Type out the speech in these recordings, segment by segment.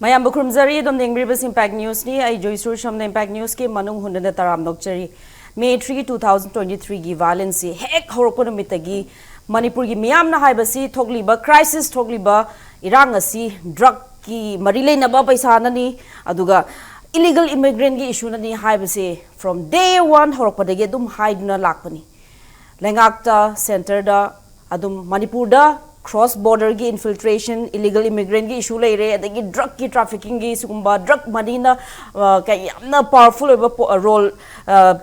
Mayam Bukrumzari, Dom Ningribus Impact News ni, I Joyshree Usham Impact News ke Manung Hundana Taram Nokchari. May 3, 2023 gi violence hek horopon mitagi Manipur gi miyam na haibasi thogliba crisis thogliba irang asi drug ki marile na ba paisa na ni aduga illegal immigrant gi issue na ni haibasi from day one horopodage dum haiduna lakpani. Lengakta center da adum Manipur da cross border gi infiltration illegal immigrant gi issue leire adagi drug ki trafficking gi sugumba drug money na kay yamna powerful role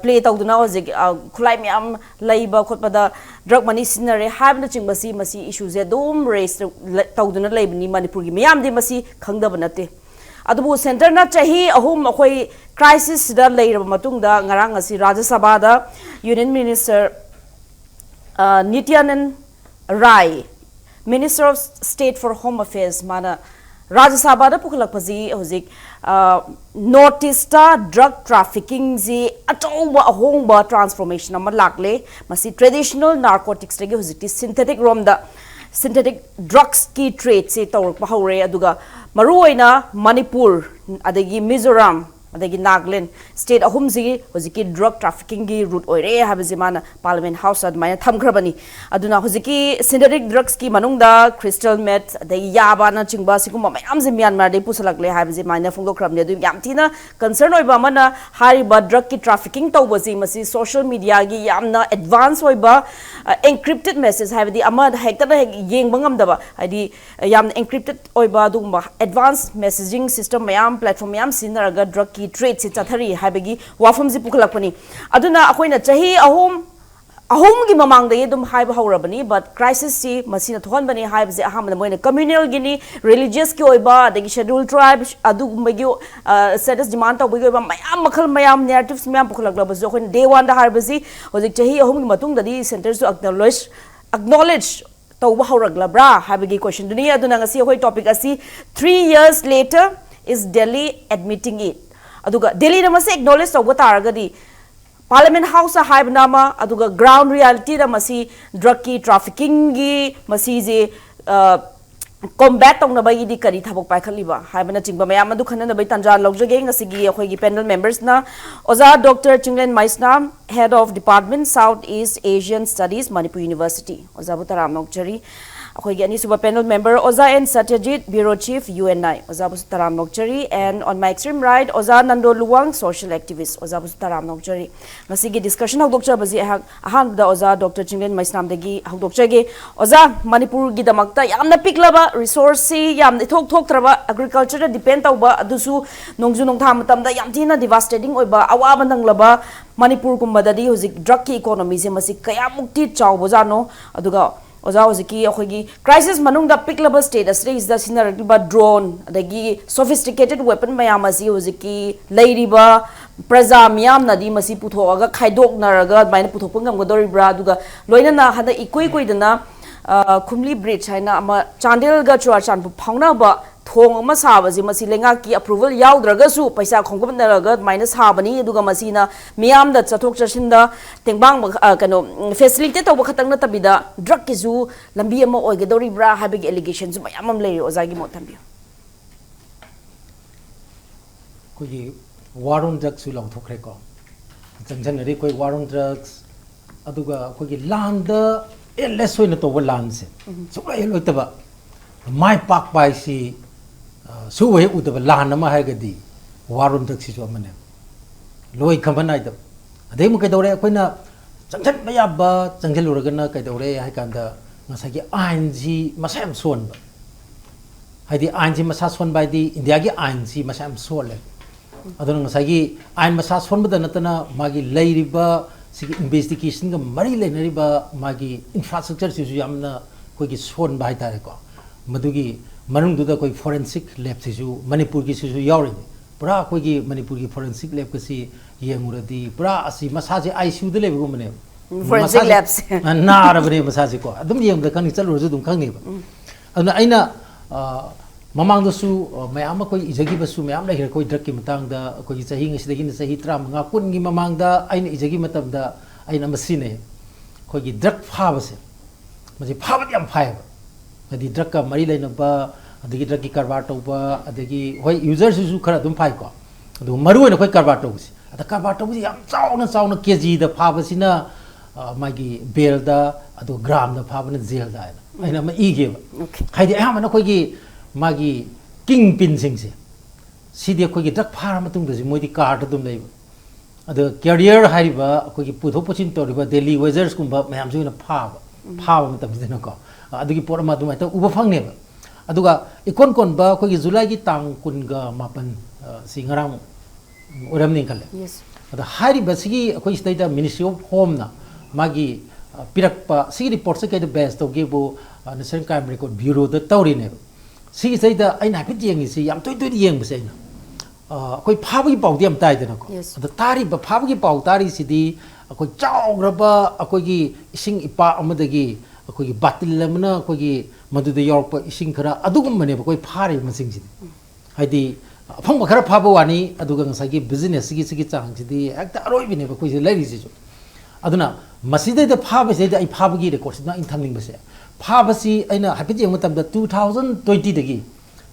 play tawduna hojik khulai myam laiba khotpada drug money sinare habna chingbasi masi issue je dum raise tawduna laibni Manipur gi myam de masi khangdaba nate adubu center na chahi ahum akhoi crisis da leiraba matungda ngarang asi Rajya Sabha da Union Minister Nityanand Rai Minister of State for Home Affairs mana Rajya Sabha da pukulak pazi hojik notice ta drug trafficking ji atauba ahongba transformation ama lakle masi traditional narcotics legi hojik synthetic romda synthetic drugs ki trade se tawrak pa hore aduga maruoina Manipur adagi Mizoram adagi Nagaland state ahum ji hojiki drug trafficking gi route oire habizi mana Parliament House admaya thamkrabani aduna hojiki synthetic drugs ki manungda crystal meth adagi yaba na chingba sikuma mayam ji Myanmar de pusalakle habizi mana phongdokramne adu yamtina concern oiba mana hariba drug ki trafficking tawbaji masi social media gi yamna advance oiba encrypted message habizi ama hekta da yengba ngamdaba hadi yamna encrypted oiba dugumba advanced messaging system mayam platform mayam sinaraga drug ki trade se chathari habegi wafam ji pukulakpani aduna akoina chahi ahum gi mamang de dum haiba hawrabani but crisis si masina thon bani haiba je aham na moina communal gini religious ki oiba adagi scheduled tribe adu magi status demand ta bogi oiba mayam makhal mayam narratives mayam pukulakla jo khoin day one da harba ji hojik chahi ahum gi matung da di centers to acknowledge tawba hawragla bra habegi question duni aduna ngasi hoi topic asi 3 years later is Delhi admitting it aduga Delhi na masi acknowledge tawba taragadi Parliament House haibnama aduga ground reality da masi drug ki trafficking gi masi je combat tong na bai di kari thabok pai khaliba haibna chingba mayam adu khana na bai tanjan logjage ngasi gi akhoi gi panel members na Oza Dr. Chinglen Maisnam Head of Department South East Asian Studies Manipur University Oza Butaram Nokchari akhoi gi ani suba panel member Oza and Satyajeet Bureau Chief UNI Oza Butaram Nokchari and on my extreme right Oza Nando Luwang social activist Oza Butaram Nokchari ngasi gi discussion hok dokcha baji ahan da Oza Dr. Chinglen Maisnam dagi hok dokchage Oza Manipur gi damakta yamna piklaba resource si yamna thok traba agriculture da depend tawba adusu nongju nongtha matamda yamtina devastating oiba awaba nanglaba Manipur kumbadadi hojik drug ki economy se masi kaya mukti chawbo jano aduga Oza hojiki akhoi crisis manung da piklaba state asre is da sinarba drone adagi sophisticated weapon mayam asi hojiki leiriba praja miyam nadi masi puthoga khaidok naraga baina puthok ngam godori bra aduga loina na hada ikoi dana khumli bridge haina ama Chandel ga Chuarchan bu phangna ba thong ama sabaji masi lenga ki approval yaudraga su paisa khongkom naraga minus habani aduga masina miyam da chathok chasin da tengbang kano facilitate tawba khatang na tabida drug ki zu lambi ama oigadori bra habig allegations mayam am lei ozagi mo thambi kogi warung drugs su long thokre ko jangjan ri koi warung drugs aduga kogi land da less hoina to land se so ai loitaba mai pak bai si su we udaba lan ma haigadi warun tak si so mane loi khambanai da adai mu kai dore koina changchan maya ba changjel uragana kai dore hai kanda ngasagi ainji masam son ba haidi ainji masa son bai di india gi ainji masam sole adon ngasagi ain masa son ba natana magi leiriba sigi investigation ga mari lenariba magi infrastructure si su yamna koi gi son bai ta ko madugi manung duda koi forensic lab sisu Manipur ki sisu yauri pura koi ki Manipur ki forensic lab ka si yenguradi pura asi masaje ICU de lebe ko mane forensic labs na arabne masaje ko adum yeng da kan chal roju dum khang ne ba aduna aina mamang do su mayam koi ijagi basu mayam la hir koi drug ki matang da koi chahi ngi sidagi ni chahi 35 kun gi mamang da aina ijagi matam da aina masine koi gi drug pha base maji pha ba yam pha adi drug ka mari laina ba adagi drug ki karbar tauba adagi hoi users su khara dum phai ko adu maru na koi karbar tausi ada karbar tausi yam chauna kg da phaba sina magi bel da adu gram da phaba na jail da aina ma ige ba haidi ayama na koi gi magi king pin sing se sidi koi gi drug phara matung da ji moi di card dum lei ada career hariba koi gi putho pochin to riba daily wagers kumba mayam su na phaba matam dina ko adagi por ma dum ta uba phang ne ba aduga ikon kon ba koi gi July gi tang kun ga mapan singarang oram ning kale yes ada hariba sigi koi state da Ministry of Home na magi pirak pa sigi report se ke the best to give National Crime Record Bureau da tawri ne sigi state da aina pit yeng si yam toi yeng ba se na koi phabagi pau diam tai dana ko ada tari ba phabagi pau tari sidi koi chaograba koi gi ising ipa amadagi koi gi batil lamna koi gi maduda york pa ising khara adugum mane koi phari masing si haidi phang ba khara phaba wani aduga ngasai gi business gi chang sidi ekta aroi bine ba koi se lai si aduna maside da phaba se da ai phabagi record na in thangling ba se phaba si aina hapit yeng matam da 2020 dagi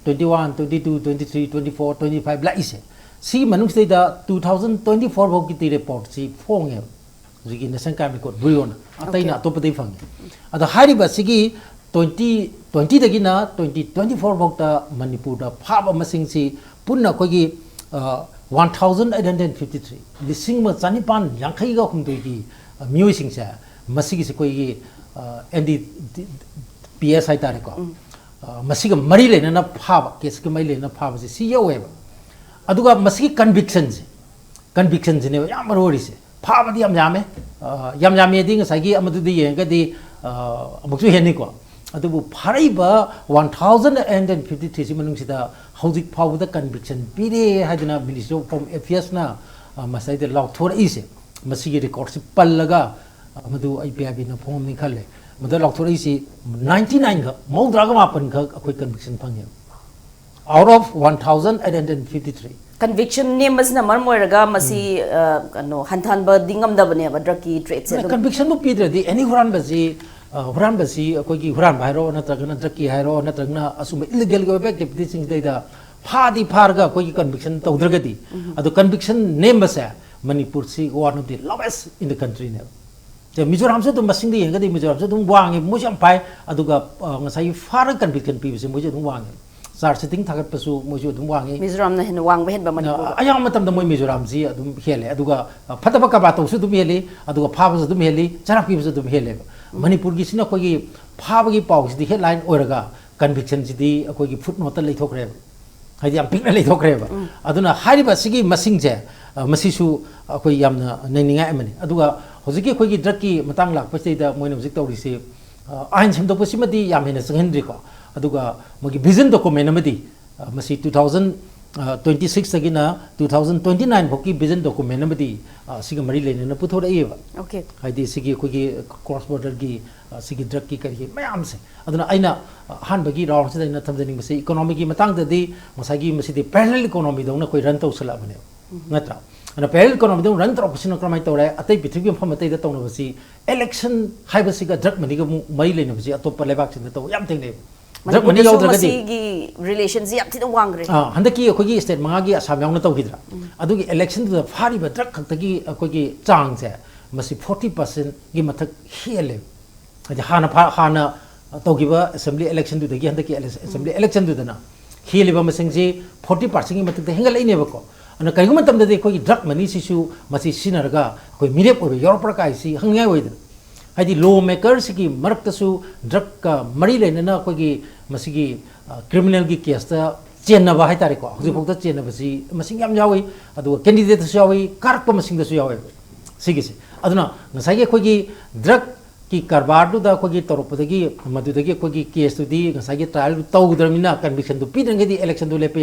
21, 22, 23, 24, 25 like ise. Si manung state da 2024 bau ki report si phong he. Jigi National Crime Record Bureau na. Atai na top dei phang. Ada hari ba sigi 2020 dagi na 2024 bau ta Manipur da phaba masing si punna ko gi 1853 lising ma chanipan yangkhai ga khum dei gi mui sing sa masigi se ko gi ND PS hai ta ko. Masiga mari le na phaba case ke mai le na phaba se si yawe ba aduga masigi conviction ne yam rori se phaba di yam yame ding sa gi amadu di yeng ga di amuksu heni ko adubu pharai ba 1053 si manung sida hojik phau da conviction pire hadina Ministry of Home Affairs na masai de law thor ise masigi record si pallaga amadu IPIB na phom ni khale mada loctori si 99 ga maudra ga mapan ga akoi conviction phangye out of 1853 conviction ne mas na mar moiraga masi no hanthan ba dingam da bane ba drug ki trade se conviction mo pidre di any huran basi akoi gi huran bhairo na tra na drug ki hairo na tra na asum illegal ga activity sing da phadi pharga akoi gi conviction tawdra ga di adu conviction name basa Manipur si one of the lowest in the country now Mizoram se dum basing di ngadi Mizoram se dum wangi mujam pai aduga ngasai far conviction pi se mujam dum wangi sar sitting thagat pasu mujam dum wangi Mizoram na hin wang hen ba Manipur ayang matam da moi Mizoram si dum hele aduga phataba ka ba to su dum hele aduga phaba su dum hele charak pi su dum hele Manipur gi sina ko gi phaba gi pau si di headline oraga conviction si di ko gi footnote lei thokre haidi am pik na lei thokre ba aduna hariba sigi masing je masisu ko yamna naininga amani aduga hojiki khoi gi drug ki matang lak pasai da moina hojik tawri se ain sem dopasi madi yam hena sanghendri ko aduga mogi vision document amadi masi 2026 agina 2029 bokki vision document amadi siga mari lene na puthora eba okay haidi sigi khoi gi cross border gi sigi drug ki kari mayam se aduna aina han bagi raw se na thamjani masi economy gi matang da di masagi masi di parallel economy dong na koi ran tawsala bane ngatra ana parallel economy dong ran tawsina kramai tawre atai pithri pham atai da tawna basi election haibasi ga drug mani ga mai lene basi atop lebak sin da taw yam tengne drug mani yaw drug gi relations yap ti wangre handaki akhoi state manga gi asam yaw na taw hidra adugi election da phari ba drug khakta gi akhoi gi chang se masi 40% gi mathak hele aja hana tawgiba assembly election du dagi handaki assembly election du dana hele ba masing ji 40% gi mathak da hengal ai ne ba ko ana kai gum tam da de khoi drug mani sisu masi sinarga khoi mirep oi europe ka si hangngai oi haidi lawmakers ki marak su drug ka mari le na khoi gi masi gi criminal gi case ta chenna ba hai tare ko hoji phok ta chenna ba si masing yam yawi adu candidate su yawi karp masing da su yawi sigi se aduna ngasai ge khoi gi drug ki karbar du da khoi gi toropodagi madudagi khoi gi case tu di ngasai ge trial du tau dramina conviction du pidang ge di election du lepe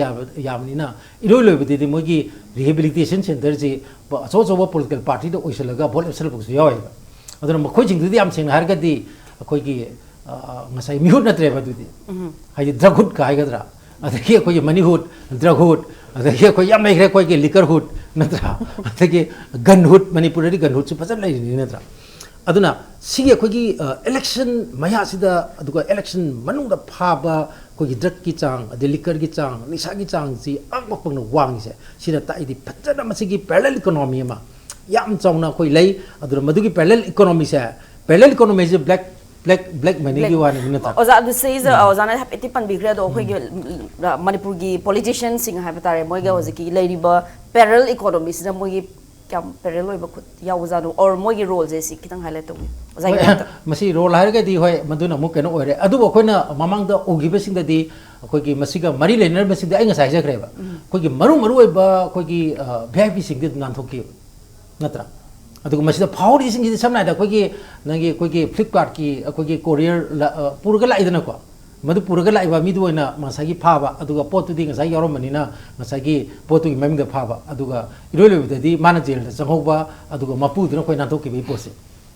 yamni na iroi loi bidi mo gi rehabilitation center ji so so political party do oisalaga bol sel buk su yawi aduna mo khoi jing du di am sing har ga di khoi gi ngasai mihut na tre ba du di hai drug hood ka ga dra adagi khoi money hood drug hood adagi khoi yam mai khoi gi liquor hood na dra adagi gun hood manipurari gun hood su pasal lai ni na dra aduna sige khogi election maya sida aduga election manung da phaba khogi drug ki chang ade liquor ki chang nisa ki chang si akpang na wang se sida ta idi phajana masigi parallel economy ma yam chawna khoi lei adura madugi parallel economy se black money ki wani na ta oza du says oza na hapeti pan bigre do khoi Manipur gi politicians sing ha batare moi ga oziki leiriba parallel economy sida moi gi kam parallel loiba khut ya oza no or moi gi role je si kitang highlight to oza gi masi role har ga di hoi maduna mu keno ore adu bo khoina mamang da ogi be sing da di khoi gi masiga mari lener be sing da ai nga sai ja kre ba khoi gi maru ba khoi gi vip sing di nan thoki natra aduga masida power ising di samna da khoi nangi khoi Flipkart ki khoi courier purga la idana ko madu purga la iba mi du na masagi phaba aduga potu di ngasai yaro manina masagi potu gi maming da phaba aduga iroi loi da di mana jail da changhoba aduga mapu dina khoi nan thoki bi pose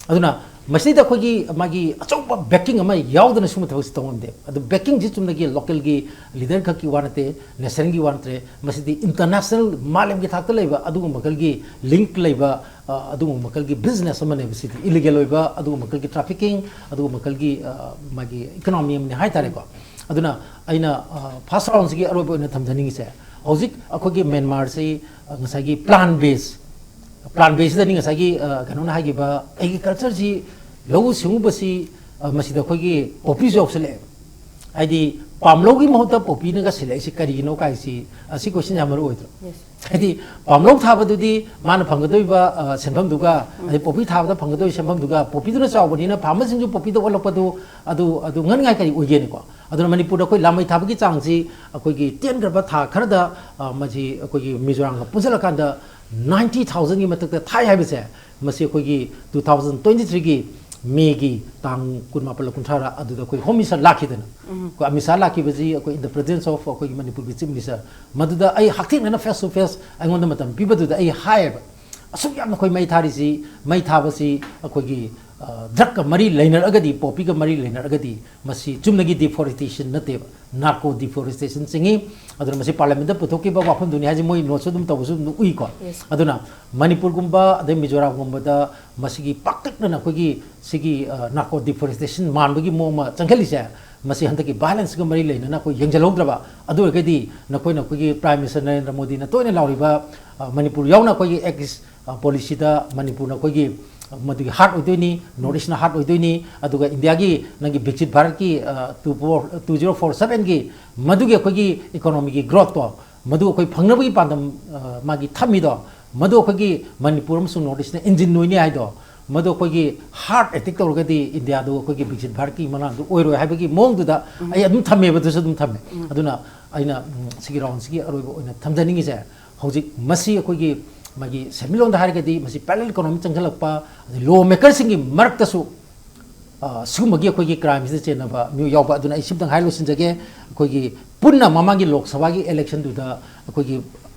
aduna masida khoi magi achauba backing ama yaudana sumu thos tongomde adu backing ji chumna gi local gi leader ka ki wanate nation gi wanate masidi international malem gi thakta leiba aduga makal gi link leiba aduga makal gi business amane bisiti illegal oiba aduga makal gi trafficking aduga makal gi magi economy amne hai tare ko aduna aina first round gi arobo na thamjani gi se hojik akhoi gi Myanmar se ngasai gi plan base da ninga sagi kanona hagi ba agriculture ji low singu basi masida khoi gi office of sele aidi pamlo gi mohta popi na ga sele si kari no kai si asi question jamar oidro aidi pamlo thaba du di man phangdoi ba senpham duga ai popi thaba da phangdoi senpham duga popi du na chawbani na phama singju popi do olok padu adu ngan ngai kai oige ni ko adu Manipur da khoi lamai thaba gi chang ji khoi gi 10 garba tha khar da maji khoi gi Mizoram ga pujala kan da 90,000 की मतलब Thai है बिसे मसी कोई की 2023 की मे की तांग कुन मापल कुंठारा अदुदा कोई होम मिनिस्टर लाखी देना को मिसाल लाखी बजी कोई इन द प्रेजेंस ऑफ कोई मणिपुर की चीफ मिनिस्टर मदुदा आई हक्ति ना face to face I want मतम पिबदुदा आई हायर असुक याम कोई मै थारिसी मै थाबसी कोई की ड्रग का मरी लेनर अगदी पॉपी का मरी लेनर अगदी मसी चुमनगी डिफोरेस्टेशन नते नार्को डिफोरेस्टेशन सिंगी अदुना मसी पार्लियामेंट दा पुथोकी बा वाफम दुनिया जी मोई नोसो दुम तबसु उई को अदुना मणिपुर गुंबा अदे मिजोराम गुंबा दा मसीगी पाकटना कोगी सिगी नार्को डिफोरेस्टेशन मानबगी मोमा चंखलिसे मसी हंतकी बैलेंस का मरी लेना कोई यंगजलौद्रबा अदु गदी नकोई नकोगी प्राइम मिनिस्टर नरेंद्र मोदी ना तोयने लाउरिबा मणिपुर यावना कोगी एक्स पॉलिसी दा मणिपुर ना कोगी मधुगी हार्ट होइदोनी नॉर्थ ईस्ट ना हार्ट होइदोनी अदुगा इंडिया की नंगी विकसित भारत की 2047 की मधुगी अखोगी इकोनॉमी की ग्रोथ तो मधु अखोई फंगनबगी पांदम मागी थमिदो मधु अखोगी मणिपुर अमसुंग नॉर्थ ईस्ट ना इंजिन नोइनी हाइदो मधु अखोगी हार्ट अटैक तौरगदी इंडिया दो अखोगी विकसित भारत की मना दो ओइरो हाइबगी मोंगदुदा आई अदुम थमे बदुस अदुम थमे अदुना आइना सिगी राउंड सिगी अरोइबो ओइना थमजनिंगी से हौजिक मसी अखोगी मागी सेमिलोन दा हारगदी मसी पैरेलल इकोनॉमी चंगलकपा लॉ मेकर सिंगी मरकतसु सुमगी अखोगी क्राइम से चेनबा म्यू यावबा अदुना इसिबदंग हाइलो सिनजगे अखोगी पुन्ना ममागी लोक सभा की इलेक्शन दुदा अखोगी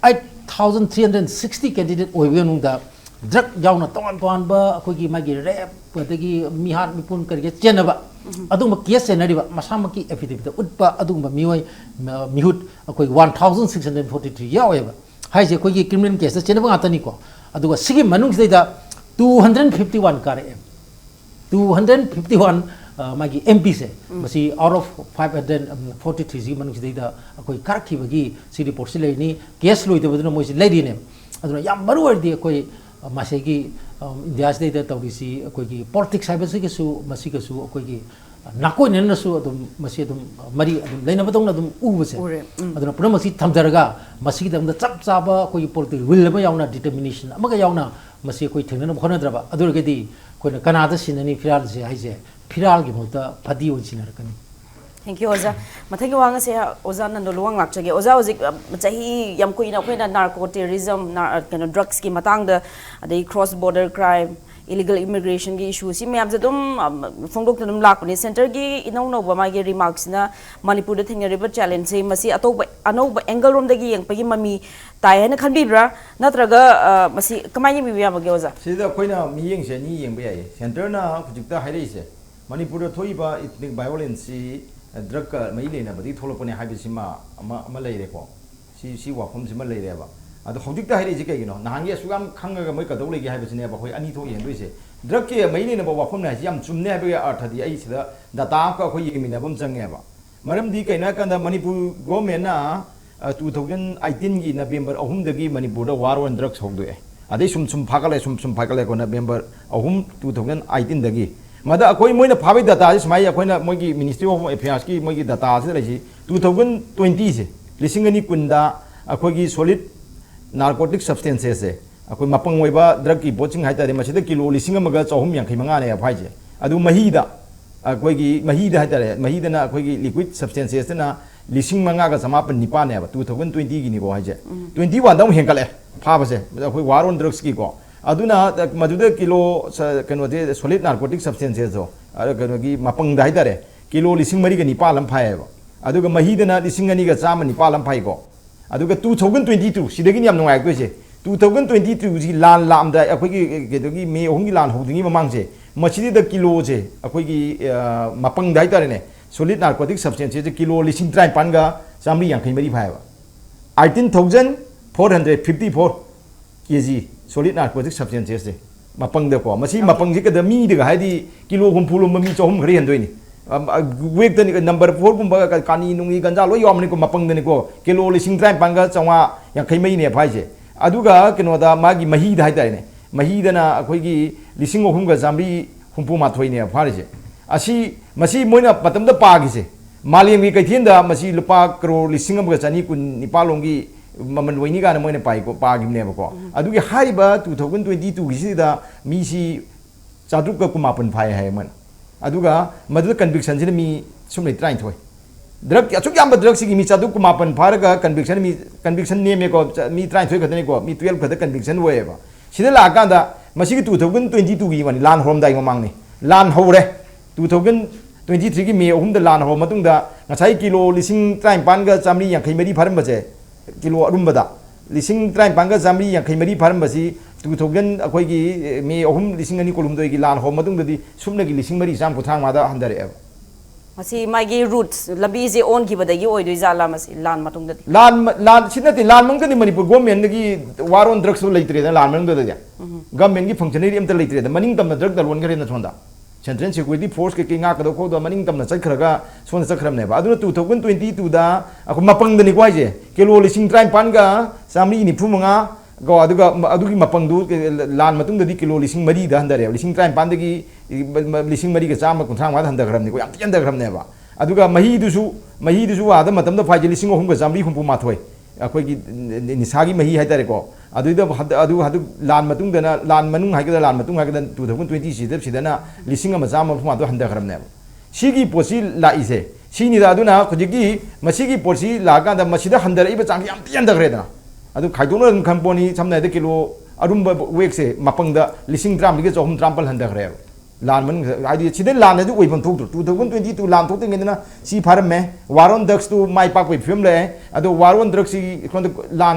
8360 कैंडिडेट ओइबेनुदा ड्रग यावना तोन बा अखोगी मागी रेप पदगी मिहार मिपुन करगे चेनबा अदुमा केस चेनरिबा मसामकी एफिडेविट उटपा अदुमा मियोय मिहुट अखोगी 1643 यावेबा हाइजे अखोगी क्रिमिनल केस चेनबा गातनी को अदुगा सिगी मनुंग सेदा 251 कार 251 मागी एमपी से मसी आउट ऑफ 543 जी मनुंग सेदा अखोई कारखिबगी सी रिपोर्ट से लेनी केस लोइदबदुना मोइसे लेरिने अदुना याम मरुवर्दी अखोई मासेगी इंडिया से तौरीसी अखोई पॉलिटिक्स हाइबसिगसु मसीगसु अखोई नाकोई नेनसु अदुम मसी अदुम मरी अदुम लेनबदौना अदुम उबसे अदुना पुरा मसी थमजरगा मसीगी दमदा चप चाबा अखोई पॉलिटिकल विल अमा यावना डिटरमिनेशन अमगा यावना मसी अखोई थेंगना होनद्रबा अदुरगदी अखोइना कनादा सिननी फिराल से हाइजे फिराल की Mota फदी ओसिनरकनी Thank you, Oza. Mathangi wanga se Oza Nando Luwang lakchage. Oza ozik chahi yam kuina kuina narco terrorism, kind drugs ki matang da the cross border crime, illegal immigration ki issue si myam zadum phongdok dum lakuni center ki inau no ba ma ge remarks na Manipur da thingna river challenge se masi atop anau ba angle rom da gi yang pagi mami tai na khanbibra natraga masi kamai mi yam ge Oza. Sida koina mi yeng se ni yeng ba yai center na khujikta hairei se Manipur da thoi ba ethnic violence drug ka mai le na badi tholopone haibisima ama leire ko si wafum sima leire ba ꯑꯗꯣ ꯍꯧꯖꯤꯛꯇ ꯍꯥꯏꯔꯛꯏꯁꯦ ꯀꯩꯒꯤꯅꯣ ꯅꯍꯥꯟꯒꯤ ꯑꯁꯨꯛ ꯌꯥꯝ ꯈꯪꯉꯒ ꯃꯣꯏ ꯀꯩꯗꯧ ꯂꯩꯒꯦ ꯍꯥꯏꯕꯁꯤꯅꯦꯕ ꯑꯩꯈꯣꯏ ꯑꯅꯤ ꯊꯣꯛ ꯌꯦꯡꯗꯣꯏꯁꯦ ꯗ꯭ꯔꯒꯀꯤ ꯃꯔꯤ ꯂꯩꯅꯕ ꯋꯥꯐꯝꯅꯦ ꯍꯥꯏꯁꯤ ꯌꯥꯝ ꯆꯨꯝꯅꯦ ꯍꯥꯏꯕꯒꯤ ꯑꯔꯊꯗꯤ ꯑꯩ ꯁꯤꯗ ꯗꯥꯇꯥ ꯑꯃꯒ ꯑꯩꯈꯣꯏ ꯌꯦꯡꯃꯤꯟꯅꯕ ꯑꯃ ꯆꯪꯉꯦꯕ ꯃꯔꯝꯗꯤ ꯀꯩꯅꯣ ꯍꯥꯏꯀꯥꯟꯗ ꯃꯅꯤꯄꯨꯔ ꯒꯣꯔꯃꯦꯟꯅ 2018ꯒꯤ ꯅꯕꯦꯝꯕꯔ 3ꯗꯒꯤ ꯃꯅꯤꯄꯨꯔꯗ ꯋꯥꯔ ꯑꯣꯟ ꯗ꯭ꯔꯒꯁ ꯍꯧꯗꯣꯛꯑꯦ ꯑꯗꯩ ꯁꯨꯝ ꯐꯥꯒꯠꯂꯦꯀꯣ ꯅꯕꯦꯝꯕꯔ 3 2018ꯗꯒꯤ ꯃꯗ ꯑꯩꯈꯣꯏ ꯃꯣꯏꯅ ꯐꯥꯕꯩ ꯗꯥꯇꯥꯁꯤ ꯁꯨꯃꯥꯏꯅ ꯑꯩꯈꯣꯏꯅ ꯃꯣꯏꯒꯤ ꯃꯤꯅꯤꯁꯇ꯭ꯔꯤ ꯑꯣꯐ ꯑꯦꯐꯤꯌꯔꯁꯀꯤ ꯃꯣꯏꯒꯤ ꯗꯥꯇꯥꯁꯤꯗ ꯂꯩꯁꯤ 2020ꯁꯦ 2020ꯗ ꯑꯩꯈꯣꯏꯒꯤ ꯁꯣꯂꯤꯠ नार्कोटिक सब्सटेंसेस से अखोई मपंग ओइबा ड्रग की बोचिंग हाइतारे मसिदा किलो 3,385 ने फाइजे अदु महीदा अखोई महीदा हाइतारे महीदना अखोई लिक्विड सब्सटेंसेस ना 5,959 ने 2020 की निको हाइजे 21 दा हेंकले फाबसे अखोई वार ऑन ड्रग्स की को अदुना मदुदा किलो कनोदे सॉलिड नार्कोटिक सब्सटेंसेस जो कनोगी मपंग दा हाइतारे किलो 9,959 फाइबा अदुगा महीदना 2,959 फाइको अदुगा 2022 सिदगी याम नुंगाय दोइसे 2022 जी लान लामदा अखोगी केदोगी मे ओहंगी लान होदिंगी ममांगसे मचिदि किलो जे अखोगी मपंग दाइ तारेने सॉलिड नार्कोटिक सब्सटेंसेस जे किलो 53 गा चामरी यांखै मरी फायबा 18,454 केजी सॉलिड नार्कोटिक सब्सटेंसेस जे मपंग दको मसी मपंग जे कद मी दगा हाइदि किलो हुमफुलो ममी चोहम खरे हंदोइनी वेक नंबर 4 गुम्बा कानी नुंगी गंजा लो यामनी को मपंग दने को किलो 53 चौवा यांखै मई ने फाइजे अदुगा केनोदा मागी महीदा हाइतारेने महीदना अखोगी 3,353 ने फारिजे असी मसी मोइना मतमदा पागिसे मालेमगी कैथेनदा मसी लुपा करोड़ 1,919 लोंगी ममन वइनी गाना मोइना पाइको पागिमनेबको अदुगी हाइबा 2022 गिसिदा मीसी चादुका कुमापन फाय है मन अदुगा मदुदा कन्विक्शन सिने मी सुमले ट्राइन थोय ड्रग अचुक याम ड्रग सिगी मी चादु कुमापन फारगा कन्विक्शन नेमे को मी ट्राइन थोय खतने को मी 12 खत कन्विक्शन वयबा सिदा लाकांदा मसिगी 2022 गी वनी लान होमदाइ ममांगनी लान हौरे 2023 की मे 3 दा लान हो मतुंगदा ngасai किलो 53 गा चामरी यांखै मरी फारमबसे किलो अरुमबदा 53 गा चामरी यांखै मरी फारमबसी 2000 अखोगी मे 3,200 कोलुमदोइ की लान हो मतुंगदि सुमनगी 3,400 कुथांग मादा हंदरे मसी मागी रूट्स लबी जे ओन की बदगी ओइदोइ जाला मसी लान मतुंगदि लान सिनते लान मंगदि मणिपुर गवर्नमेंट की वार ऑन ड्रग्स लेत्रे लान मंगदि गवर्नमेंट की फंक्शनरी अमत लेत्रे मनिंग तम ड्रग दलोन करे न सोंदा सेंट्रल सिक्योरिटी फोर्स के किंगा कदो खो दो मनिंग तम चखरगा सोन चखरमने बा अदु 2022 दा अखो मपंगदनि क्वाइजे किलो 53 गा चामरी 95 गो अदुगा अदुगी मपंगदु लान मतुंगदि किलो 3,000 दा हंदरे 53 दगी 3,000 गा चाम कुंथांग मा हंदगरमनि को याम तियंदगरमने बा अदुगा महीदुसु आदा मतमदा फाइजे 3,300 गा चामरी 68 अखोगी निसागी मही हाइतारे को अदु लान मतुंगदना लान मनुंग हाइगदा लान मतुंग हाइगदा 2020 सिदना 1,000 हंदगरमने सिगी पोसी लाइसे सिनिदा अदुना खुजिगी मसिगी पोसी लागादा मसिदा हंदरइबा चांग याम तियंदगरेदा अदु खाइदोना खंपोनी समनाय द किलो अरुम्बा वेक से मपंगदा 1,300 हंदगरे लान मन आदि सिदे लान अदु ओइफम थोक 2022 लान थोक तेंगेना सी फारमे वारोन ड्रग्स टू माइ पाक वे फिल्म ले अदु वारोन ड्रग्स सी कोन लान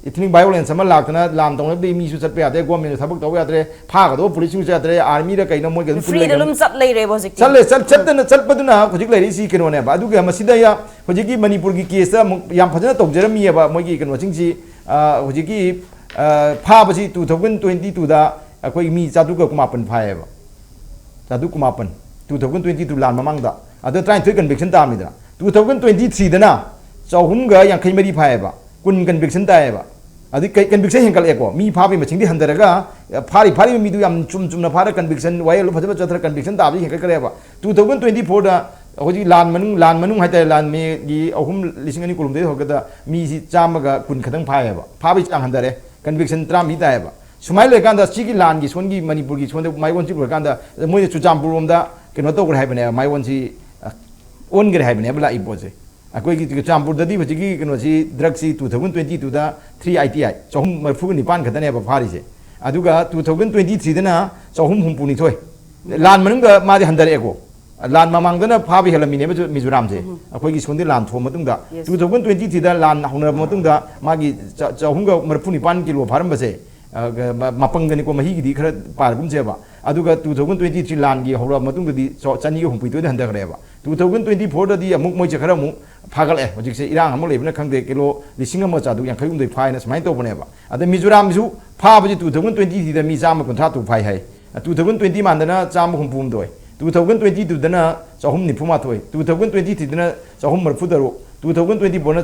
इथनिक वायलेंस अमा लाक्तना लान तोंग दे मी सु चटपे आदे गवर्नमेंट थबक तव यादरे फागदो पुलिस सु चतरे आर्मी रा कैनो मोय गन फ्री दलुम चट लेरे बोजिक चलपदुना खुजिक लेरि सी केनो ने बा अदुगे मसिदा या खुजिकी मणिपुर की केस याम फजना तौजरमी बा मोयगी केनो चिंगसी खुजिकी फाबसी 2022 दा अखोई मी चादुका कुमापन फायबा चादु कुमापन 2022 लान ममांगदा अदु ट्राइन थ्री कन्विक्शन तामिदा 2023 दना चौहुमगा यांखै मरी फायबा कुन कन्विक्शन तायबा अदि कन्विक्शन हेंकल एको मी फाबि मचिंगदि हंदरगा फारी मी दु याम चुमना फारा कन्विक्शन वायल फजबा चथर कन्विक्शन ताबि हेंकल करेबा 2024 दा होजी लान मनुंग हाइता लान मे गी 3,200 कुलुमदे होगदा मी सि चामगा कुन खदंग फायबा फाबि चांग हंदरे कन्विक्शन त्रामी तायबा सुमाइ लेकांदा सिगी लान गी सोनगी मणिपुर गी सोनदे माइवन सि पुरकांदा मोय चुचामपुर रोमदा केनो तोगर हाइबने माइवन सि ओनगरे हाइबने बला इपोजे अखोई की चुचामपुर ददी बजिगी केनो सि ड्रग सि 2022 दा 3ITI चौहम मरफु निपान खतने बा फारिसे अदुगा 2023 दना चौहम हुमपुनी थोय लान मनुंगा मादि हंदरे एको लान ममांगदना फाबि हेलमिने मिजोराम से अखोई की सोनदे लान थो मतुंगा 2023 दा लान हौना मतुंगा मागी चौहमगा मरफु निपान किलो फारमबसे मपंगदनि को मही गिदी खरा पारगुम जेबा अदुगा 2023 लान गी हौरा मतुंगदि चनी हुमपुइतो हंदगरेबा 2024 ꯗꯗꯤ ꯑꯃꯨꯛ ꯃꯣꯏꯁꯦ ꯈꯔ ꯑꯃꯨꯛ ꯐꯥꯒꯠꯂꯦ ꯍꯧꯖꯤꯛꯁꯦ ꯏꯔꯥꯡ ꯑꯃ ꯂꯩꯕꯅ ꯈꯪꯗꯦ ꯀꯤꯂꯣ 1,150 ꯐꯥꯏꯅ ꯁꯨꯃꯥꯏꯅ ꯇꯧꯕꯅꯦꯕ ꯑꯗ ꯃꯤꯖꯣꯔꯥꯝꯁꯨ ꯐꯥꯕꯁꯤ 2023 ꯗ ꯃꯤ 152 ꯐꯥꯏ ꯍꯥꯏ 2020 ꯃꯥꯟꯗꯅ 162 2022 ꯗꯅ 391 2023 ꯗꯅ 336 2024 나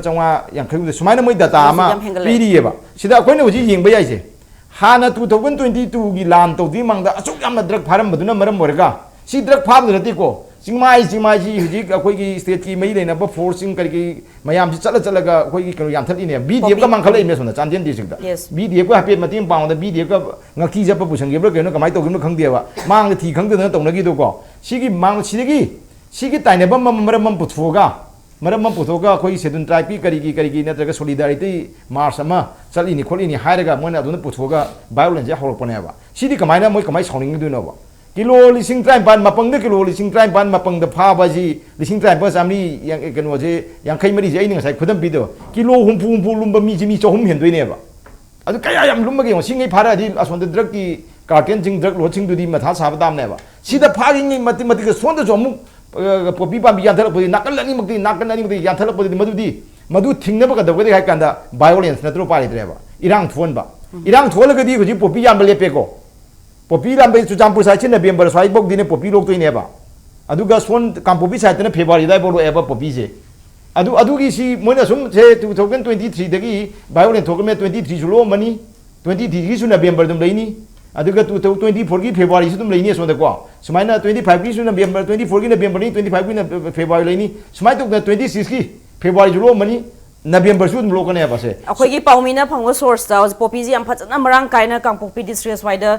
150 수마이나 뭐 다타 아마 비리예바 시다 거기는 우지 잉바 야이세 하나 2022기 란 또디 망다 아쪽 야마 드럭 파람 버드나 머럼 뭐래가 시 드럭 파브드 띠고 징마이 후지 거기 스테이트 메이 레나 버 포싱 거기 마얌 짤라가 거기 그 얌탈이네 비디에가 망칼레 이메소나 짠젠 디식다 비디에가 하피 마팀 방다 비디에가 ngaki 잡아 부성게 버 그는 가마이 또기는 강디에바 망 티 강드는 동나기도 고 시기 망 시기 타이네바 머럼 부투가 मरम पुथोगा कोई सेदुन ट्राइपी करीगी नत्रगा सोलिडारिटी मार्च अमा चलिनी खोलिनी हायरगा मोना दुन पुथोगा वायोलेंस हौरपनेबा सिदी कमाइना मोय कमाइ साउनिंगदुनोबा किलो लिसिंग ट्राइम पान मपंग किलो लिसिंग ट्राइम पान मपंग द फाबाजी लिसिंग ट्राइम पास आमनी yang कनोजे yang kai mari je ai ngai khudam bido kilo humpu lumba mi jimi chohum hendoi adu kaya yam lumba ge singai phara di ason de drug ki carton jing drug lo ching du di matha sab dam neba sida phagi ngai mati ka son da jomu poppy पाबी याथलपदि नाकलनी याथलपदि मधु थिंगनबगदबगदि हाय कांदा violence नत्रो पारिद्रेबा इरांग थोनबा इरांग थोलगदि हुजि पोपी याम लेपेको पोपी लांबे चुचामपुर साइड नवेम्बर साइड बोक दिने पोपी लोक्तोइनेबा अदुगा सोन कांपोपी साइड ने फेब्रुवारी दाइ बोलो एबा पोपी जे अदुगी सी मोइना सुम से 2023 दगी वायोलेंस थोकमे 23 जुलो मनी 23 की सु नवेम्बर दम लेनी अदुगा 2024 की फेब्रुवारी से तुम लेनी सोंदे को सुमाइना 25 की सु नवेम्बर 24 की नवेम्बर नहीं 25 की फेब्रुवारी लेनी सुमाइ तो 26 की फेब्रुवारी जुलो मनी नवेम्बर सु लोकने बसे अखोगी पाउमिना फंगो सोर्स दा पोपीजी यम फजना मरांग काइना कांगपोपी डिस्ट्रिक्ट वाइदा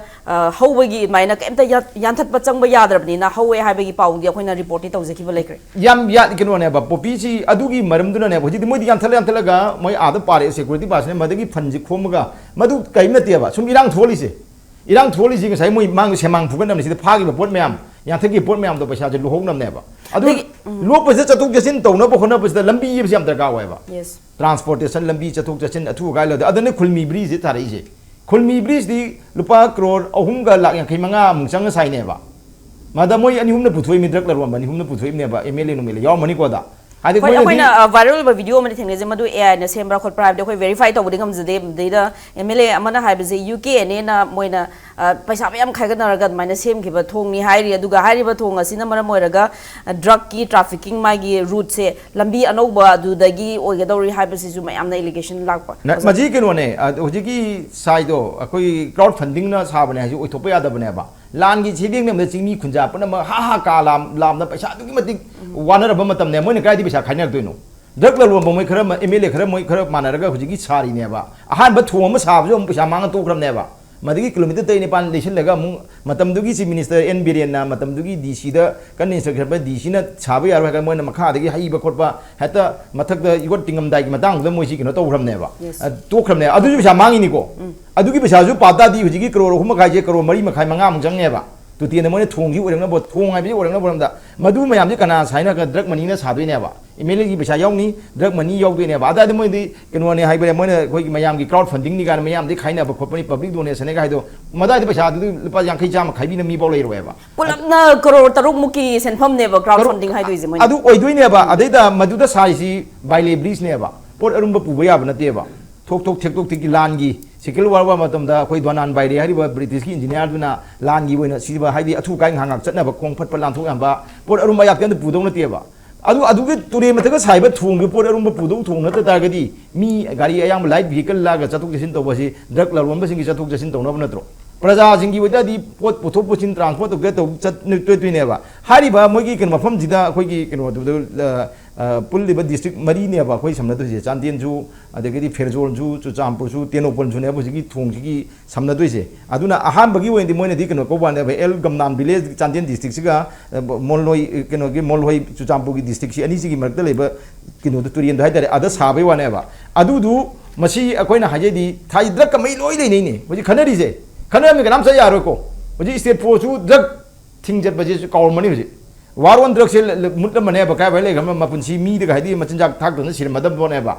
हौबगी माइना केमता यानथत पचंग यादरबनीना हौवे हाइबगी पाउंगी अखोइना रिपोर्ट तौजखिबा लेख्रे याम या किनोने बा पोपीजी अदुगी मरमदुना ने होजि मोदि यानथलगा मोय आदा पारे security पासने Madgi फंजि खोमगा मदु काइमनतेबा sum इरांग थोलिसे इरांग थोलिसि ngai moi mang semang phugan si phagi ba pot mayam yang thagi pot mayam do paisa je luhong nam ne ba adu lo paisa chatuk jasin to na ba khona paisa lambi ye siam darka wa ba yes transportation lambi chatuk jasin athu ga lo adane khulmi bridge je thari je khulmi bridge di lupa crore ahum ga lak yang khai manga mungchang sai ne ba mada moi ani humna puthoi midrak larwa mani humna puthoi ne ba mla no mele yaw mani ko da adi ko na viral ba video ma thengre je madu ai na sembra khot private khoi verify to budi ngam jade deida mla amana haibe je uk ne na moina paisa bayam khai ga naraga maina sem khiba thong ni hairi aduga hairi ba thong asina mara moiraga drug ki trafficking ma gi route se lambi anoba adu dagi oigadori haibe se ju mayam na allegation lakpa maji ke no ne hoji ki side do akoi crowd funding na sabane haji oithopa yada bane ba lan gi chiding ne chingmi khunja puna ma ha ka lam na paisa du gi matik wanar ba matam ne moina kai di paisa khainak doino drug la ro moi khara mla khara moi khara manaraga hoji ki sari ne ba ahan ba thom ma sab jo paisa mang to khram ne ba मदगी kilometre तई नेपाल लेशन लगा मु मतम दुगी chief minister N Biren ना मतम दुगी डीसी दा कन्विंस करबा डीसी ना छाबे यार का मोन मखा दगी हाइबा खोटबा हेता मथक दा इगोट टिंगम दाई मतंग दा मोइसी किनो तोख्रमने बा तोख्रमने अदु पैसा मांगिनी को अदुगी पैसा जु पाता दी हुजिगी करोड़ हुम खाइ जे करोड़ मरी मखाइ मंगा मु जंगे बा तुती ने मोने थोंगी ओरंगना बो थोंग हाइबे ओरंगना बोरमदा मदु मयाम जे कना साइना का ड्रग मनी ना सादुइने बा इमेल की पैसा यावनी ड्रग मनी यावदुइने बा अदा मोइ दी किनो ने हाइबे मोने कोइ मयाम की क्राउड फंडिंग नि गान मयाम दे खाइना बा खोपनी पब्लिक डोनेशन ने गाइदो मदा दे पैसा दु लुपा 50 चाम खाइबी न मी बौ लेरो बा पुलपना करोड़ तरुक मुकी सेनफम ने बा क्राउड फंडिंग हाइदुइ जे मोइ अदु ओइदुइने बा अदैदा मदुदा साइसी बाइलेब्रिज ने बा पोट अरुम पुबा याब नते बा थोक थेक लानगी सिकिल वारवा मतमदा कोई दोनान बाइरे हारिबा ब्रिटिश की इंजीनियर दुना लानगी वइना सिबा हाइदि अथु काइ हांगाक चटनाबा खोंफट पलान थोक यामबा पोट अरुम याकन पुदौ नतेबा अदुगे तुरे मतगा साइबा थोंगे पोट अरुम पुदौ थोंग नत तागदि मी गाड़ी अयाम लाइट व्हीकल लागा चतुक जसिन तोबसी ड्रग लरवम बसिंगी चतुक जसिन तोनब नत्रो प्रजा सिंगी वइदादि पोट पुथो पुचिन ट्रांसपोर्ट तो गेतो चतनेबा हारिबा मोगी कन मफम जिदा खोगी कनो पुलिब डिस्ट्रिक्ट मरी ने बा खोई समना दोजे चांदेन जु अदगदि फेरजोल जु चुचामपुर जु तेनोपन जु ने बसिगी थोंगी समना दोजे अदुना अहान बगी वइदि मोइने दि कनो कोबान एल गमनाम विलेज चांदेन डिस्ट्रिक्ट सिगा मोललोई कनो गे मोललोई चुचामपुर की डिस्ट्रिक्ट सि अनि सिगी मरकदा लेबा कनो तुरियन दो हाइदारे अदा साबै वाने बा अदुदु मसी अखोइना हाजेदि थाइ ड्रग कमै लोइ लेने होजि खनरिजे खनरमे कनाम स यारो को होजि स्टेट फोर्सु ड्रग थिंगजत बजे काउल मनी होजि वारोन ड्रग से मुतम मने बा काय भाई गम मपुनसी मी दगा हाइदि मचिनजाक थाक दन सिर मदम बोने बा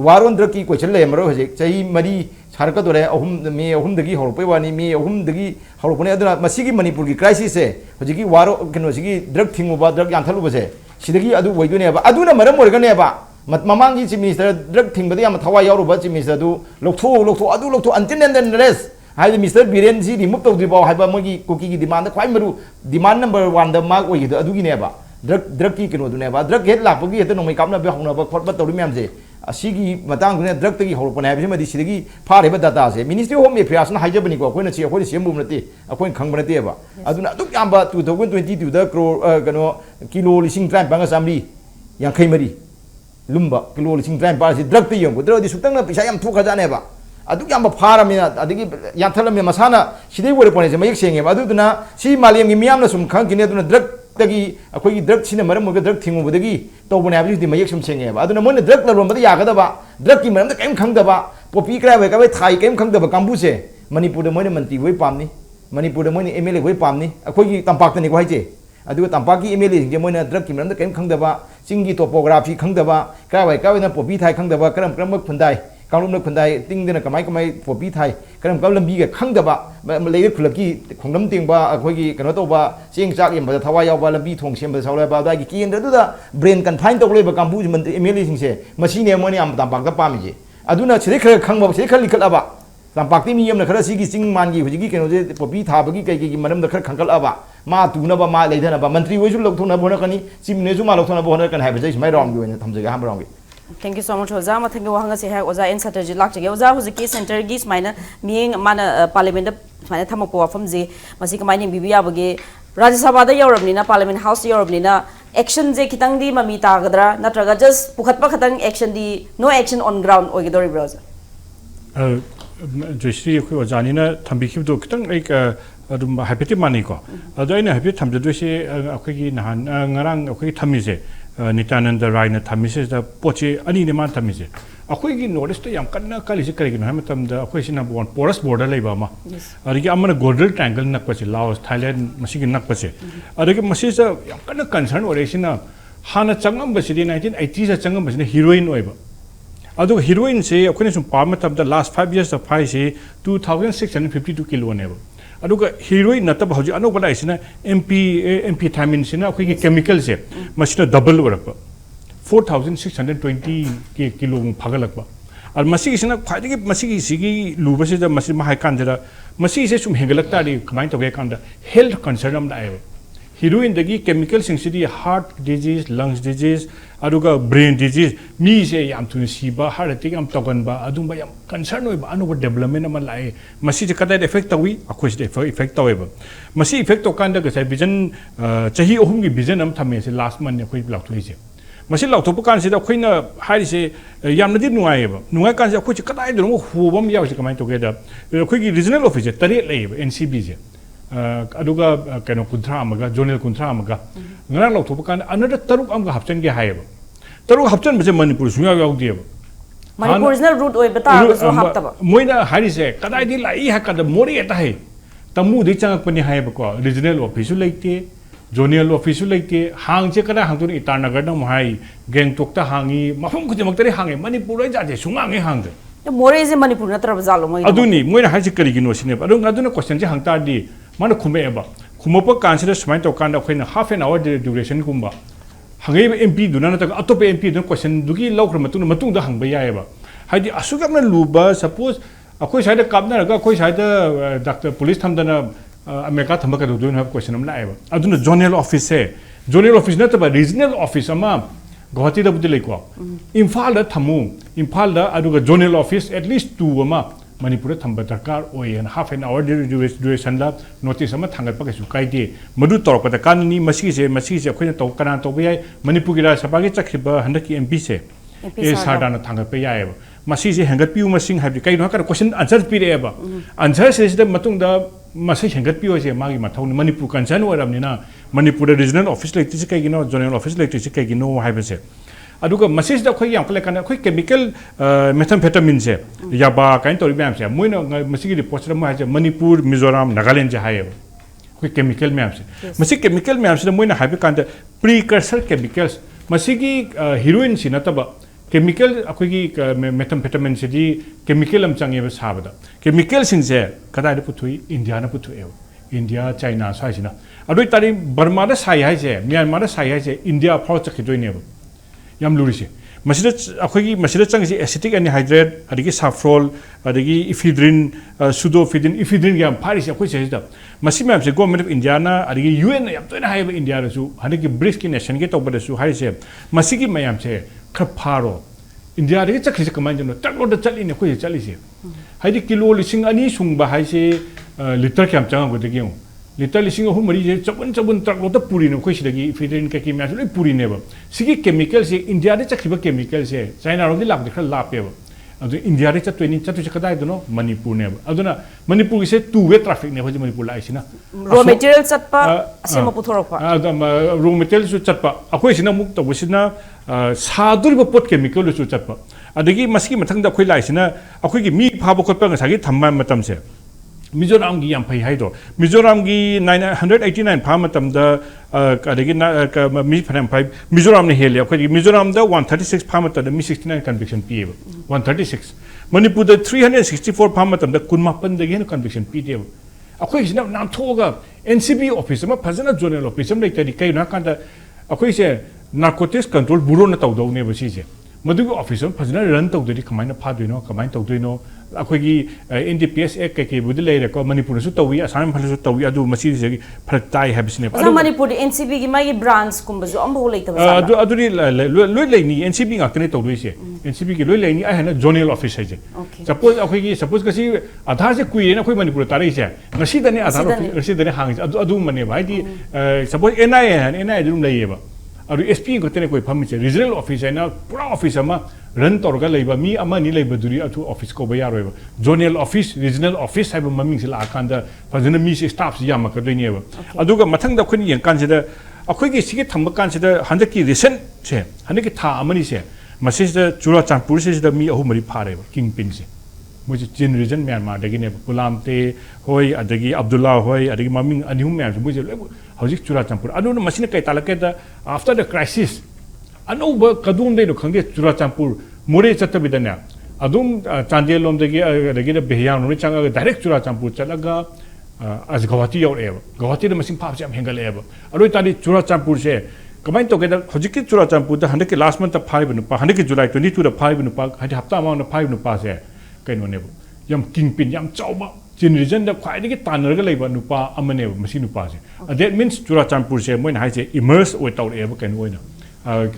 वारोन ड्रग की क्वेश्चन ले मरो होजि चही मरी सारका दोरे अहुम मे अहुम दगी हरपै वानी मे अहुम दगी हरपने अदना मसिगी मणिपुर की क्राइसिस से होजि की वारो कनो सिगी ड्रग थिंगुबा ड्रग यानथलुबसे सिदगी अदु वैदुनेबा अदुना मरम ओरगनेबा ममांगी चीफ मिनिस्टर ड्रग थिंगबदि याम थवा यावरुबा चीफ मिनिस्टर दु लोथो अंटिल एंड रेस्ट हाइ मिस्टर बीरेन जी रिमूव तौद्रिबाव हाइबा मोगी कुकी की डिमांड ख्वाइ मरु डिमांड नंबर 1 द मार्क ओइगिदो अदुगिनेबा ड्रग की कनोदुनेबा ड्रग हेड लापगी हेत नोमै कापना बे हौनबा खोटबा तौरि म्यामजे असिगी मतंगने ड्रग तगी हौरपने हाइबे मदि सिदगी फारेबा डाटा से मिनिस्ट्री होम एफेयर्स ना हाइजबनी को अखोइना छि अखोइ सेमबु नते अखोइ खंगबा नतेबा अदुना अदुक यामबा 2022 दा करोड़ कनो किलो लिसिंग ट्राइम बांगा सामरी यांखै मरी लुम्बा किलो लिसिंग ट्राइम पासी ड्रग ते यंगु द्रदी सुतंगना पैसा याम थोखजानेबा अदुक याम फारमिना अदगी याथलमे मसाना सिदे वरे पने से मयक सेंगेबा अदुदुना सी मालेमगी मियामना सुम खंगिने अदुना ड्रग तगी अखोई ड्रग सिने मरम मोगे ड्रग थिंगुबदगी तौबने हाबिदि मयक सुम सेंगेबा अदुना मोने ड्रग लरोमबदा यागदबा ड्रग की मरम कैम खंगदबा पोपी क्राय वे काबे थाई कैम खंगदबा कांबुसे मणिपुर मोने मंत्री वै पामनी मणिपुर मोने एमएलए वै पामनी अखोई तंपाक्तनी को हाइजे अदुगा तंपाकी एमएलए जे मोने ड्रग की मरम कैम खंगदबा चिंगी टोपोग्राफी खंगदबा क्राय काबे पोपी थाई खंगदबा करम करम खुंदाई कालुम खुंदाई तिंगदना कमाई कमाई पोपी थाई करम कम लंबी के खंगदबा लेगे खुलकी खोंगम तिंगबा अखोगी कनो तोबा चेंग चाक यम थवा यावबा लंबी थोंग सेम सावलाबा दागी केंद्र दुदा ब्रेन कन्फाइन तौलेबा कांबू मंत्री एमएलए सिंसे मसीने मोने आम तंपाकता पामिजे अदुना सिदे खर खंगबा सिदे खर लिखलबा तंपाकती मी यमना खर सिगी चिंग मानगी हुजिगी कनोजे पोपी थाबगी कई मरम खर खंगलबा मा तुनबा मा लेधनबा मंत्री वैसु लौथोना बोनकनी चिफ मिनिस्टर मा लौथोना बोनकन हाइबजे सिमाय राउंड गे थमजगे हम round Thank you so much, Oza. I think we have to Oza in Satyajeet lakjage. Oza who's a case center gis mina meaning mana parliament mana thamako from ze masik mining bibiya bage Rajya Sabha da yorobnina parliament house yorobnina action je kitang di mami tagadra natraga just pukhatpa khatang action di no action on ground ogidori browser. Joyshree Usham na thambikib do kitang like adum happy mani ko. Adaina happy thamjadu se akhoi nahan ngarang akhoi thamise Nitananda Rai na thamise da poche ani ne man thamise akhoi gi notice to yam kanna kalisi karigi na matam da akhoi sina bon porous border leiba ma arigi amana golden triangle nak pache Laos Thailand masigi nak pache arigi masisa yam kanna concern oresina hana changam basidi 1980 sa changam basina heroine oiba adu heroine se akhoi sum pa matam da last 5 years of pai se 2652 kilo ne aduga heroine natab hoji anobala isina amphetamine sina akhoi chemical se machine double orapa 4620 kilo phagalakba ar masi isina khwaji masi sigi lubase da masi mahai kandra masi se sum hengalakta ri kamai to ge kanda health concern am da heroine dagi chemical singsi heart disease lungs disease aduga brain disease mi se yam tun siba heart attack am toganba adumba yam concern oi ba anu development am lai masi je kada effect tawi akhoi se effect tawi ba masi effect to kanda ga sai vision chahi ohum gi vision am thame se last month akhoi block thoi se masi law thopa kan se da khoina hai se yam na di nuai ba nuai kan se akhoi se kada idro hu bam yaw se kamai to ge da akhoi gi regional office tare lai ba ncb je aduga kano kunthra amaga zonal kunthra amaga ngana law thopa kan another taruk am ga hapchen ge hai ba taruk hapchen base manipur suya yaw di ba Manipur regional route oi bata so haptaba moina hari se kada di lai ha kada mori eta hai tamu de chang pani hai ba ko regional office laite zonal office laite hang che kada hang tu itanagar na mai gangtok ta hangi mafam kujamak tari hangi manipur ai jate sungang ai hang de more is Manipur na tarab zalo mo aduni moina hari se kari gi no sine aduna question je hang ta di mana khume ba khumopa consider smile to kan da khoina half an hour duration kumba hangai mp duna na ta atop mp dun question dugi lawkhra matung da hangba yae ba haidi asugam na luba suppose akoi side kapna raga akoi side doctor police thamdana america thamba ka do have question am la ba aduna zonal office se zonal office na ta ba regional office ama Guwahati da budilai ko Imphal da thamu Imphal da aduga zonal office at least 2 ama Manipur thamba darkar oi and half an hour duration la notice ama thangat pa ka su kai de madu tor pa da kan ni masi se khoina to kana to bai Manipur gi ra sapa gi chakhiba handaki mp se e sarda na thangat pa yae masi se hangat piu masing habi kai no ka question answer pi re ba answer se da matung da masi hangat piu se magi ma thau Manipur concern waram ni na Manipur regional office like this kai gi no zonal office like this kai gi no haiba se aduga message da khoi yam kala kana khoi chemical methamphetamine se yaba kain tori bam se moina masi gi report ma ha Manipur Mizoram Nagaland je haye khoi chemical me se masi chemical me se moina habi kan precursor chemicals masi gi heroin si na taba chemical akhoi gi methamphetamine se di chemical am change ba sabada chemical sing se kada da puthui India na puthu India China sai sina adoi tari Burma da sai hai se Myanmar da sai hai se India phau chakidoi ne yam luri se masida akhoi masida chang si acetic anhydride adigi saffrol adigi ephedrine pseudoephedrine yam phari se akhoi se da masi myam se government of India na adigi UN yam toina hai India ra su haniki BRICS ki nation ke tawba da su hai se masi ki mayam se khar pharo India ri chakhi se kamai jano taklo da chali ne khoi chali se haidi kilo lising ani sungba hai se liter kyam chang go de gyong liter lising ho mari je chabun taklo ta puri ne khoi se dagi ephedrine ka ki mya su puri ne ba sigi chemical se India ri chakhi ba chemical se China ro di lak de khar la pe ba adu India ri chat training chatu chakadai dono Manipur ne ba aduna Manipur se two-way traffic ne hoji Manipur lai sina raw material chatpa asema puthorok pa raw material su chatpa akhoi sina muk to sina sadur ba pot chemical su chatpa adagi maski mathang da khoi lai sina akhoi gi mi phaba khotpa nga sagi thamma matam se Mizoram gi yam phai hai do Mizoram gi 989 pha matam da adagi mi phanam phai Mizoram ne hele akhoi gi Mizoram da 136 pha matam da mi 69 conviction pi 136 Manipur da 364 pha matam da kunmapan da gi conviction pi de akhoi sina nam thoga NCB office ma phajana zonal office am leitari kai na kan da akhoi se narcotics control bureau na tawdo ne ba si se मधुग office में फजना run तौदरी कमाइन फादुनो कमाइन तौदुनो अखोगी NDPS एक के बुदि लेरे को मणिपुर सु तौई असम फल सु तौई अदु मसी जे फरक ताई हैबिसने असा मणिपुर एनसीबी की मागी ब्रांच कुंबजु अम्बो लेतबा अदु अदुरी लोय लेनी एनसीबी गाकने तौदुइसे एनसीबी की लोय लेनी आइ हना जोनल ऑफिस है जे सपोज अखोगी सपोज कसी आधा से कुई ने अखोई मणिपुर तारैसे ngasi dane आधा ngasi dane हांग अदु मने भाई सपोज एनआई दुम लेयेबा अरु एसपी को तेने कोई फमिचे रीजनल ऑफिस है ना पूरा ऑफिस अमा रन तोरगा लेबा मी अमा नि लेबा दुरी अथु ऑफिस को बया रोयबा जोनल ऑफिस रीजनल ऑफिस है ममिंग से लाकांदा फजन मी से स्टाफ याम का दोइनेबा अदुगा मथंग द खुनि यंकान से द अखोई के सिगे थंब कान से द हंदक की रिसेंट से हंदक की था अमनी से मसेज द चुरा चांपुर से द मी अहु मरी फारेबा किंग पिन से मुझे जिन रीजन म्यांमार दगिने गुलाम ते होय अदगी अब्दुल्ला होय अदगी ममिंग अनिहुम म्याम से मुझे हौजिक चुरा चांपुर अदुन मसिन कै तालके द आफ्टर द क्राइसिस अनौब कदुम दे खंगे चुरा चांपुर मोरे चतबिदने अदुम चांदेल लोम दगी अदगी द बेहियां नो चांगा डायरेक्ट चुरा चांपुर चलगा आज गुवाहाटी योरेब गुवाहाटी द मसिन पाप जाम हेंगलेब अरोय ताली चुरा चांपुर से कमाइन तो के द हौजिक चुरा चांपुर द हंदे के लास्ट मंथ 5 नुपा हंदे के जुलाई 22 द 5 नुपा हदि हप्ता अमाउंट 5 नुपा से कइनोनेबो यम किंग पिन यम चाउबा जिन रीजन द ख्वाइदगी तानरगा लेबा नुपा अमने मसी नुपा से दैट मीन्स चुराचांपुर से मोइन हाइसे इमर्स ओय तौरेब कैन ओइना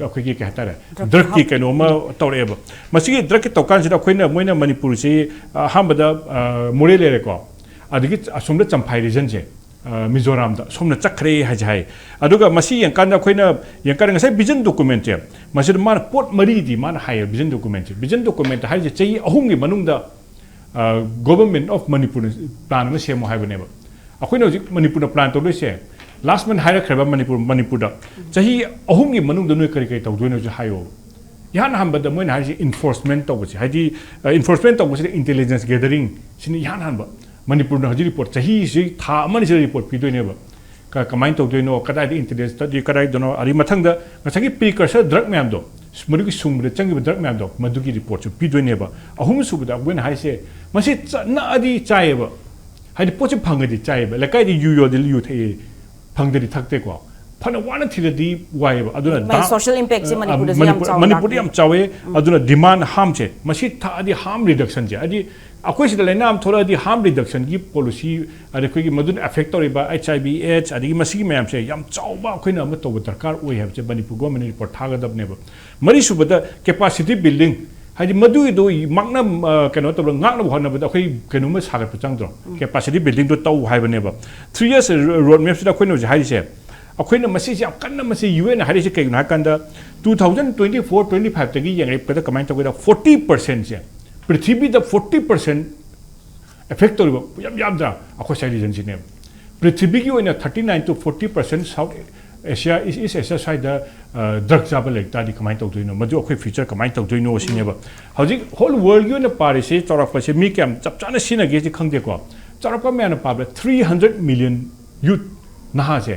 अखोगी के हतारे ड्रग की कैनो म तौरेब मसी ड्रग के तौकान से अखोइना मोइना मणिपुर से हामबदा मोरे लेरे को अदगी असोमदा चंफाई रीजन से मिजोराम दा सोमना चखरे हाइ अदुगा मसी यंकान अखोइना यंकान ngsai vision document जे मसी मान पोट मरी दी मान हाइ vision document हाइ चाहिँ अहुमगी मनुंगदा government of Manipur plan में सेम है बनेबा अखोइना हजिक मणिपुर प्लान तो से लास्ट मंथ हाइर खरबा मणिपुर दा चाही अहुम की मनुंग दनु करी करी तौदोइनो जो हायो यान हंबद मोइन हाइजे इन्फोर्समेंट तौबसे हाइदी इन्फोर्समेंट तौबसे इंटेलिजेंस गैदरिंग सिनि यान हंब मणिपुर हजि रिपोर्ट चाही से था अमनि से रिपोर्ट पिदोइनेबा का कमाइन तौदोइनो कदाइ इंटेलिजेंस तदि कदाइ दनो अरि मथंग द ngसागी प्रीकर्सर ड्रग म्याम दो मदुगी सुंगबद चंगिब ड्रग म्याम दो मदुगी रिपोर्ट सु पिदोइनेबा अहुम सुबदा वेन हाइसे मसी ना अदि चाइबा हाइदि पोचे फंगदि चाइबा लकाइदि युयोदि यु थे फंगदि थकते को फन वाना थिदि वाइबा अदुना सोशल इंपैक्ट से मणिपुर याम चावे अदुना डिमांड हार्म से मसी था अदि हार्म रिडक्शन जे अदि अखोइ सिदा लेनाम थोरा अदि हार्म रिडक्शन की पॉलिसी अदि कोइ मदुन अफेक्ट तोरिबा एचआईवी एड्स अदि मसी मैम से याम चावबा अखोइना म तोब दरकार ओइ हैब से मणिपुर गवर्नमेंट रिपोर्ट थागदबनेबा मरि सुबदा कैपेसिटी बिल्डिंग हाइदि मदुइदो मागना कनो तब गागना होनबदा अखोइ कनो सागत चंगद्रो कैपेसिटी बिल्डिंग दो तौ हाइबनेबा 3 इयर्स रोड मैप से अखोइनो हाइसे अखोइना मसी से कन्न मसी यूएन हाइसे कैगना हाकंदा 2024 25 तगी यंगरेपदा कमाइन तगदा 40% से पृथ्वी द 40% इफेक्ट तोरिबा यामदा अखो साइलिजन सिने पृथ्वी की ओइना 39 to 40% साउथ एशिया इस एशिया साइड ड्रग जाबल लेक्तादि कमाइन तौदोइनो मदु अखोइ फ्यूचर कमाइन तौदोइनो सिनेबा हजिक होल वर्ल्ड की ओइना पारिसे चौरकपसे मी क्याम चपचाना सिनगे जि खंगदेको चौरकपा म्यान पाबले 300 मिलियन यूथ नहा से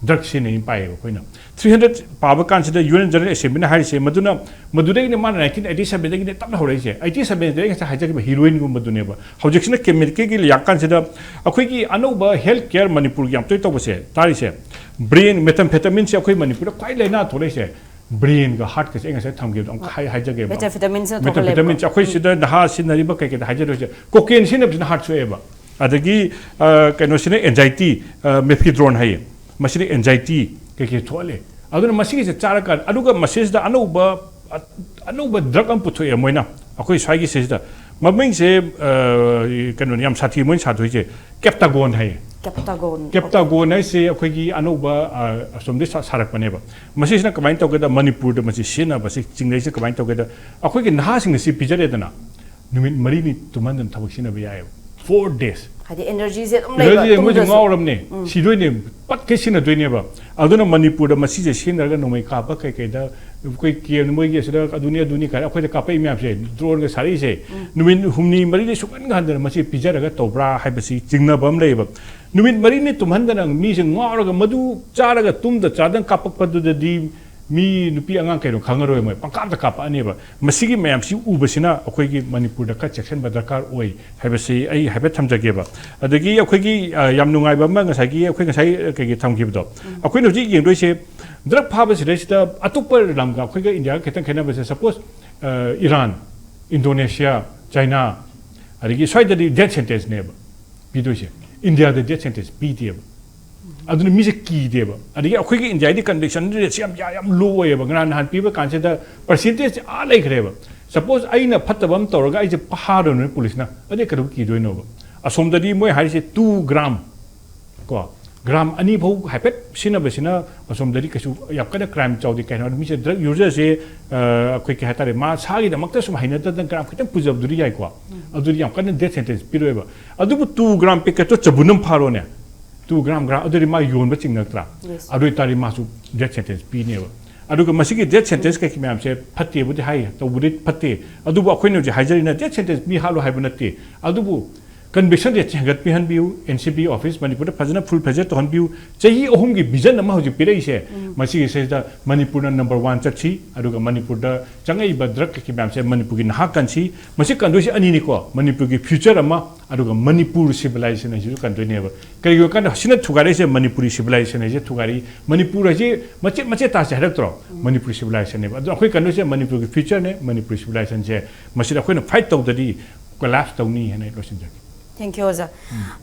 drug sin in pai ko na 300 power consider UN General Assembly na hari se maduna madure ni man 1987 de ni tap na hore se 87 de sa haja ki heroin gu madune ba hojik na chemical ki yak consider akhoi ki anoba health care Manipur yam toy to se tari se brain methamphetamine se akhoi Manipur kwai leina thore se brain ga heart ka se enga se thamge dong khai haja ge ba methamphetamine akhoi se da ha sinari ba kai ke haja ro se cocaine sin na heart so e ba adagi kaino sine anxiety methadone hai masini anxiety ke thole aduna masigi se charaka aduga message da anuba drug am putho e moina akoi swai gi se da maming se kaino yam sathi moin sa thoi je captagon hai captagon hai se akoi gi anuba somde sarak pane ba message na kamain to ge da Manipur da masi sina ba se Chinglen se kamain to ge da akoi gi na sing si pijare da na numit mari ni tuman dan thabak sina ba ya 4 days hadi energy se dum leba mo jing ngawram ne si doi ne pat ke sina doi ne ba aduna Manipur da masi je sin ga nomai ka ba kai da koi ke mo ge se da aduni ka akhoi da ka pai myam se drone ga sari se numin humni mari ne sukan ga da masi pijar ga tobra hai ba si jingna bam leba numin mari ne tumhan da mi se ngawra ga madu chara ga tum da chadan ka pak padu da di mi nupi angang kai ro khangaro mo pangkam da ka pa ne ba masigi mayam si u basina akhoi gi Manipur da ka section ba darkar oi hai ba si ai hai ba thamjage ba adagi akhoi gi yam nungai ba ma ngasai gi akhoi ngasai kai gi thamgi ba do akhoi no ji yeng doi se drug pha ba si da atupar lam ga akhoi ga India ketang khena ba se suppose Iran Indonesia China adagi swai da death sentence ne ba bi doi se India da death sentence bi de ba aduna mi se ki de ba adagi akhoi gi India di condition rate yam low oi ba ngran han pi ba kan se da percentage a lai khre ba suppose aina phatabam toraga ai je pahar no police na ade karu ki doi no ba asom da di moi hari se 2 gram ko gram ani bhau haipet sina besina asom da di kasu yap kada crime chawdi kai no mi se drug user se akhoi ki hatare ma sa gi da makta sum haina da gram khitang pujab duri ai ko aduri yam kana death sentence piroi ba adu 2 gram pe ka to chabunam pharo ne 2 gram aduri ma yon ba chingnaktra adui tari ma su death sentence pi ne ba aduga masigi death sentence ka ki myam se phatte bu hai to bu phatte adubu akhoi no je hajari na death sentence mi halu hai bu natte adubu conviction de changat pi han biu NCP office Manipur da phajana full pleasure to han biu chahi ohum gi vision ma hoji pirei se masigi se da Manipur na number 1 chachi aduga Manipur da changai ba drug ki myam se Manipur gi na kan si masi kan do si ani ni ko Manipur gi future ama aduga Manipur civilization ji kan do ne ba kai yo kan sina thugare se Manipuri civilization je thugari Manipur je mache ta se harak tro Manipur civilization ne ba akhoi kan do se Manipur gi future ne Manipur civilization je masi da khoi na fight to da di collapse to ni hene lo sin Thank you, Oza.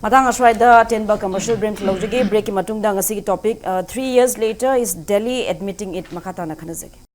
Matang aswai da 10 ba commercial break lojige break ki matung da ngasi ki topic 3 years later is Delhi admitting it makata na khanazege.